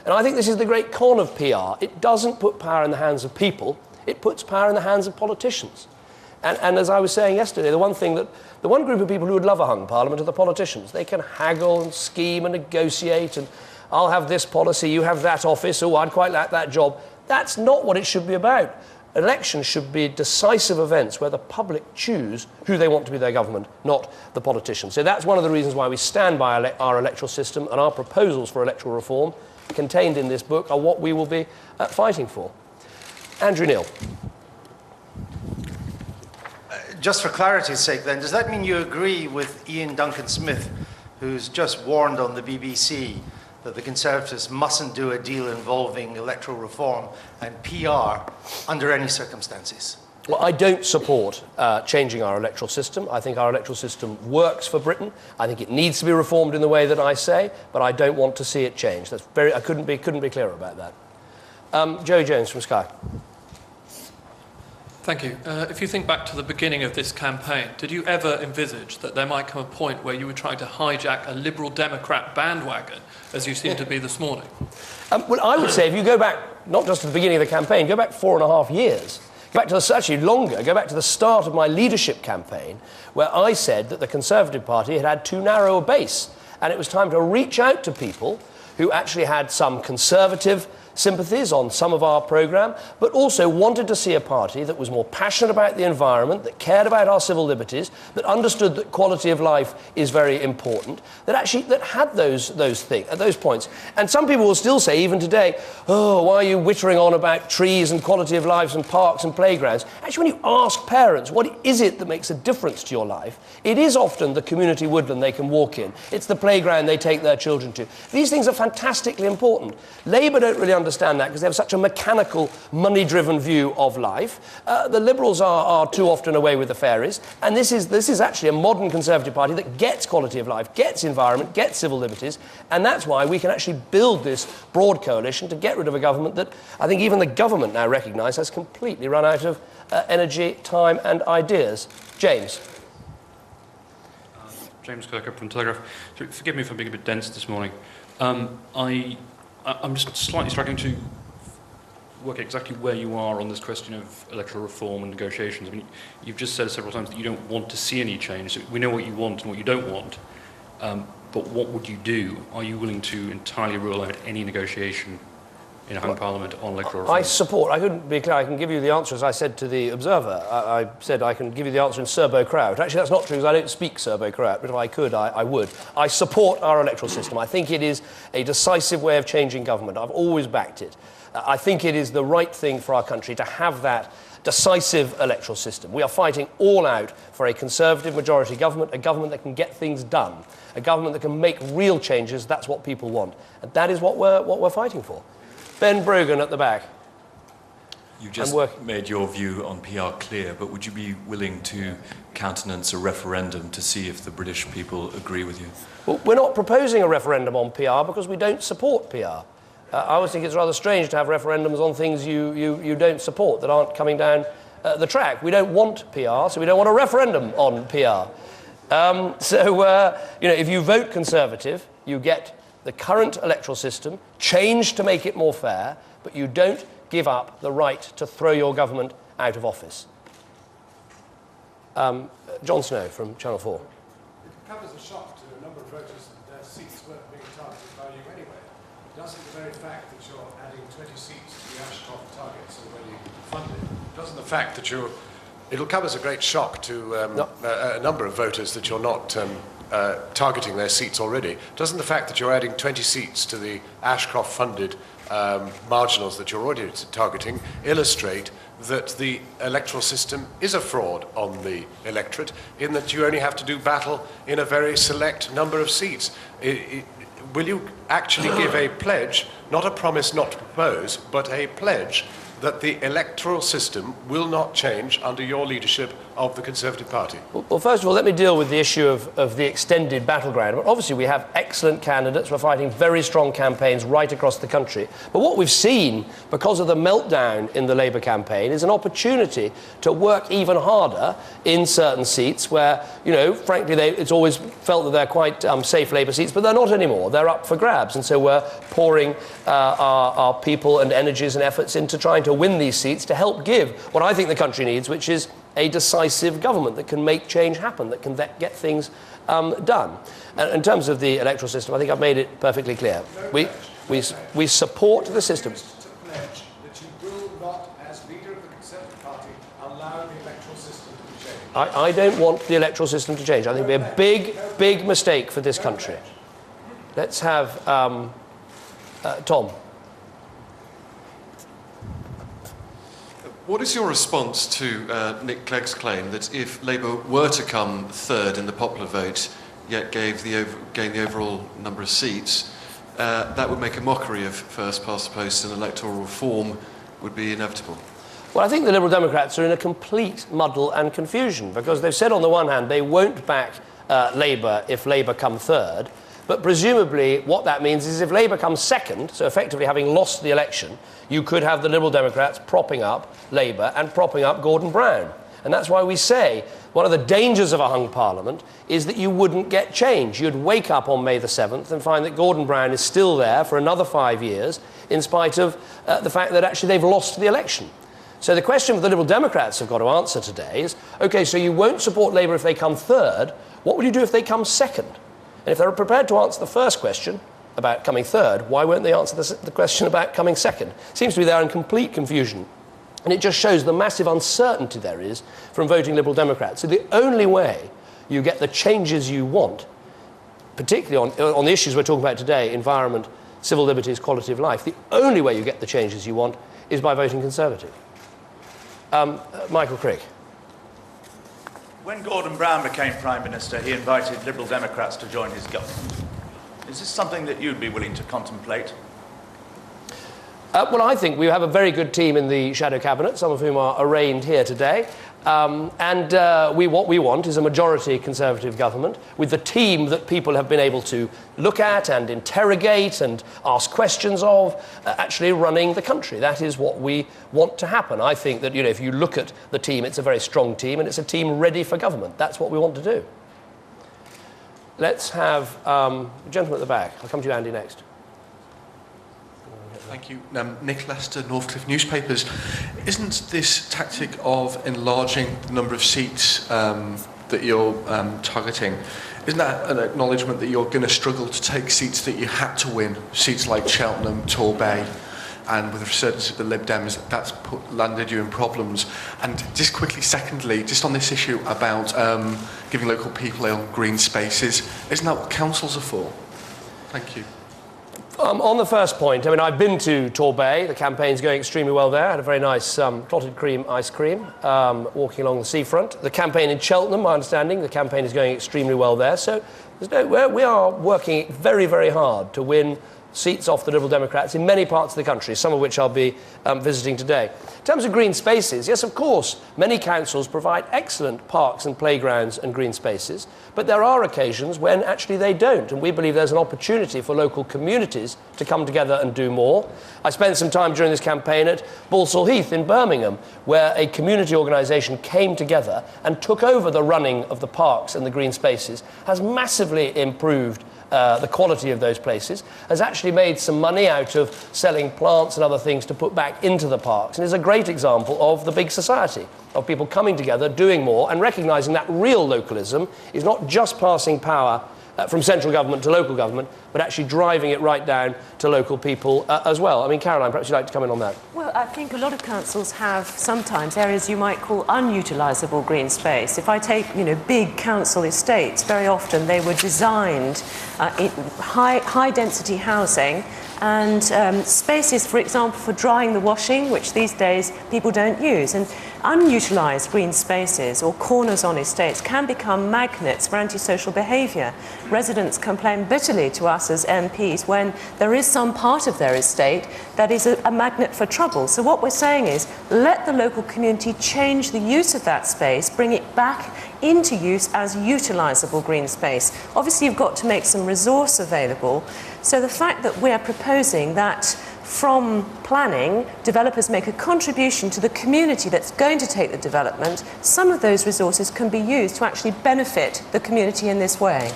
And I think this is the great con of PR. It doesn't put power in the hands of people, it puts power in the hands of politicians. And as I was saying yesterday, the one group of people who would love a hung parliament are the politicians. They can haggle and scheme and negotiate, and I'll have this policy, you have that office, oh, I'd quite like that job. That's not what it should be about. Elections should be decisive events where the public choose who they want to be their government, not the politicians. So that's one of the reasons why we stand by our electoral system, and our proposals for electoral reform contained in this book are what we will be fighting for. Andrew Neil. Just for clarity's sake then, does that mean you agree with Ian Duncan Smith, who's just warned on the BBC that the Conservatives mustn't do a deal involving electoral reform and PR under any circumstances? Well, I don't support changing our electoral system. I think our electoral system works for Britain. I think it needs to be reformed in the way that I say, but I don't want to see it changed. I couldn't be clearer about that. Joey Jones from Sky. Thank you. If you think back to the beginning of this campaign, did you ever envisage that there might come a point where you were trying to hijack a Liberal Democrat bandwagon, as you seem to be this morning? Well, I would say if you go back, not just to the beginning of the campaign, go back 4.5 years, go back to actually longer, go back to the start of my leadership campaign, where I said that the Conservative Party had too narrow a base, and it was time to reach out to people who actually had some conservative sympathies on some of our programme, but also wanted to see a party that was more passionate about the environment, that cared about our civil liberties, that understood that quality of life is very important, that had those points. And some people will still say, even today, oh, why are you whittering on about trees and quality of lives and parks and playgrounds? Actually, when you ask parents, what is it that makes a difference to your life, it is often the community woodland they can walk in. It's the playground they take their children to. These things are fantastically important. Labour don't really understand that because they have such a mechanical, money-driven view of life. The Liberals are too often away with the fairies, and this is actually a modern Conservative Party that gets quality of life, gets environment, gets civil liberties, and that's why we can actually build this broad coalition to get rid of a government that I think even the government now recognise has completely run out of energy, time and ideas. James. James Kirkup from Telegraph. So forgive me for being a bit dense this morning. I'm just slightly struggling to work exactly where you are on this question of electoral reform and negotiations. I mean, you've just said several times that you don't want to see any change. So we know what you want and what you don't want. But what would you do? Are you willing to entirely rule out any negotiation in a hung parliament on electoral reform? I support. I couldn't be clear. I can give you the answer as I said to the Observer. I said I can give you the answer in Serbo-Croat. Actually, that's not true because I don't speak Serbo-Croat, but if I could, I would. I support our electoral system. I think it is a decisive way of changing government. I've always backed it. I think it is the right thing for our country to have that decisive electoral system. We are fighting all out for a Conservative majority government, a government that can get things done, a government that can make real changes. That's what people want. And that is what we're fighting for. Ben Brogan at the back. You just made your view on PR clear, but would you be willing to countenance a referendum to see if the British people agree with you? Well, we're not proposing a referendum on PR because we don't support PR. I always think it's rather strange to have referendums on things you don't support that aren't coming down the track. We don't want PR, so we don't want a referendum on PR. If you vote Conservative, you get the current electoral system changed to make it more fair, but you don't give up the right to throw your government out of office. Jon Snow from Channel 4. It comes as a shock to a number of voters that their seats weren't being targeted by you anyway. Doesn't the very fact that you're adding 20 seats to the Ashcroft targets already funded, doesn't the fact that it'll come as a great shock to a number of voters that you're not targeting their seats already. Doesn't the fact that you're adding 20 seats to the Ashcroft-funded marginals that you're already targeting illustrate that the electoral system is a fraud on the electorate, in that you only have to do battle in a very select number of seats? Will you actually give a pledge, not a promise not to propose, but a pledge that the electoral system will not change under your leadership of the Conservative Party? Well, first of all, let me deal with the issue of the extended battleground. Obviously, we have excellent candidates. We're fighting very strong campaigns right across the country. But what we've seen, because of the meltdown in the Labour campaign, is an opportunity to work even harder in certain seats where, you know, frankly, it's always felt that they're quite safe Labour seats, but they're not anymore. They're up for grabs. And so we're pouring our people and energies and efforts into trying to win these seats to help give what I think the country needs, which is a decisive government that can make change happen, that can get things done. And in terms of the electoral system, I think I've made it perfectly clear. We support the system. To pledge that you will not, as leader of the Conservative Party, allow the electoral system to be changed. I don't want the electoral system to change. I think it would be a big, big mistake for this country. Let's have Tom. What is your response to Nick Clegg's claim that if Labour were to come third in the popular vote, yet gain the overall number of seats, that would make a mockery of first past the post and electoral reform would be inevitable? Well, I think the Liberal Democrats are in a complete muddle and confusion, because they've said on the one hand they won't back Labour if Labour come third, but presumably what that means is if Labour comes second, so effectively having lost the election, you could have the Liberal Democrats propping up Labour and propping up Gordon Brown. And that's why we say one of the dangers of a hung parliament is that you wouldn't get change. You'd wake up on May the 7th and find that Gordon Brown is still there for another 5 years, in spite of the fact that actually they've lost the election. So the question the Liberal Democrats have got to answer today is, OK, so you won't support Labour if they come third. What will you do if they come second? And if they're prepared to answer the first question about coming third, why won't they answer the question about coming second? Seems to be they're in complete confusion. And it just shows the massive uncertainty there is from voting Liberal Democrats. So the only way you get the changes you want, particularly on the issues we're talking about today, environment, civil liberties, quality of life, the only way you get the changes you want is by voting Conservative. Michael Crick. When Gordon Brown became Prime Minister, he invited Liberal Democrats to join his government. Is this something that you'd be willing to contemplate? Well, I think we have a very good team in the Shadow Cabinet, some of whom are arraigned here today. What we want is a majority Conservative government with the team that people have been able to look at and interrogate and ask questions of, actually running the country. That is what we want to happen. I think that, you know, if you look at the team, it's a very strong team and it's a team ready for government. That's what we want to do. Let's have the gentleman at the back. I'll come to you, Andy, next. Thank you. Nick Lester, Northcliffe Newspapers. Isn't this tactic of enlarging the number of seats that you're targeting, isn't that an acknowledgement that you're going to struggle to take seats that you had to win, seats like Cheltenham, Torbay, and with the resurgence of the Lib Dems, that's landed you in problems? And just quickly, secondly, just on this issue about giving local people on green spaces, isn't that what councils are for? Thank you. On the first point, I mean, I've been to Torbay. The campaign's going extremely well there. I had a very nice clotted cream ice cream walking along the seafront. The campaign in Cheltenham, my understanding, the campaign is going extremely well there. So we are working very, very hard to win seats off the Liberal Democrats in many parts of the country, some of which I'll be visiting today. In terms of green spaces, yes, of course, many councils provide excellent parks and playgrounds and green spaces, but there are occasions when actually they don't, and we believe there's an opportunity for local communities to come together and do more. I spent some time during this campaign at Balsall Heath in Birmingham, where a community organisation came together and took over the running of the parks and the green spaces, has massively improved the quality of those places, has actually made some money out of selling plants and other things to put back into the parks, and is a great example of the big society, of people coming together, doing more, and recognising that real localism is not just passing power from central government to local government, but actually driving it right down to local people as well. I mean, Caroline, perhaps you'd like to come in on that. Well, I think a lot of councils have sometimes areas you might call unutilisable green space. If I take, big council estates, very often they were designed in high-density housing and spaces, for example, for drying the washing, which these days people don't use. And unutilised green spaces or corners on estates can become magnets for antisocial behaviour. Residents complain bitterly to us as MPs when there is some part of their estate that is a magnet for trouble. So what we're saying is, let the local community change the use of that space, bring it back into use as utilisable green space. Obviously, you've got to make some resource available. So the fact that we're proposing that from planning, developers make a contribution to the community that's going to take the development, some of those resources can be used to actually benefit the community in this way.